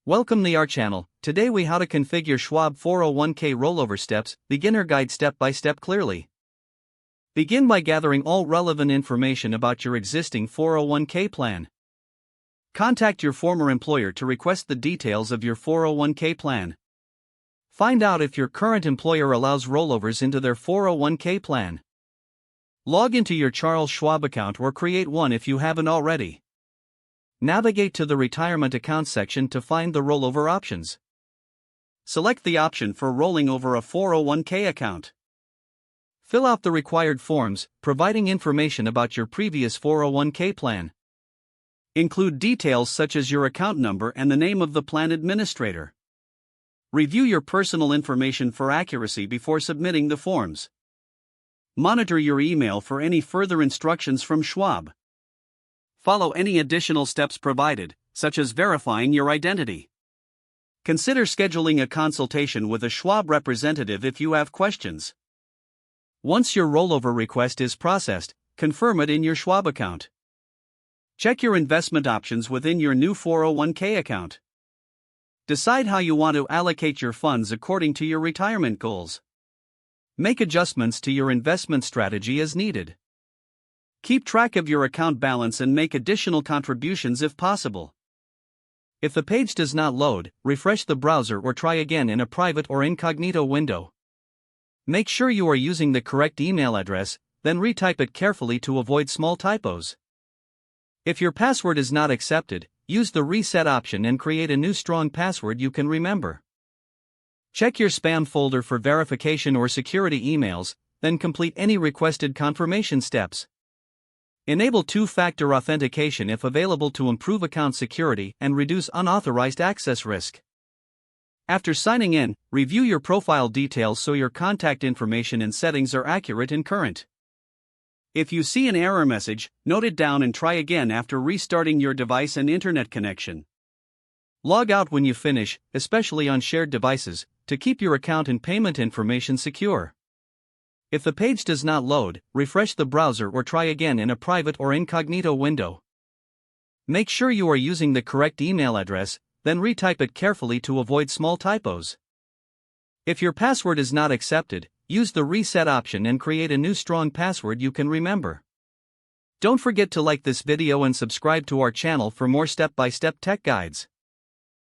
Welcome to our channel. Today we how to configure Schwab 401k rollover steps, beginner guide step by step clearly. Begin by gathering all relevant information about your existing 401k plan. Contact your former employer to request the details of your 401k plan. Find out if your current employer allows rollovers into their 401k plan. Log into your Charles Schwab account or create one if you haven't already. Navigate to the Retirement Accounts section to find the rollover options. Select the option for rolling over a 401k account. Fill out the required forms, providing information about your previous 401k plan. Include details such as your account number and the name of the plan administrator. Review your personal information for accuracy before submitting the forms. Monitor your email for any further instructions from Schwab. Follow any additional steps provided, such as verifying your identity. Consider scheduling a consultation with a Schwab representative if you have questions. Once your rollover request is processed, confirm it in your Schwab account. Check your investment options within your new 401k account. Decide how you want to allocate your funds according to your retirement goals. Make adjustments to your investment strategy as needed. Keep track of your account balance and make additional contributions if possible. If the page does not load, refresh the browser or try again in a private or incognito window. Make sure you are using the correct email address, then retype it carefully to avoid small typos. If your password is not accepted, use the reset option and create a new strong password you can remember. Check your spam folder for verification or security emails, then complete any requested confirmation steps. Enable two-factor authentication if available to improve account security and reduce unauthorized access risk. After signing in, review your profile details so your contact information and settings are accurate and current. If you see an error message, note it down and try again after restarting your device and internet connection. Log out when you finish, especially on shared devices, to keep your account and payment information secure. If the page does not load, refresh the browser or try again in a private or incognito window. Make sure you are using the correct email address, then retype it carefully to avoid small typos. If your password is not accepted, use the reset option and create a new strong password you can remember. Don't forget to like this video and subscribe to our channel for more step-by-step tech guides.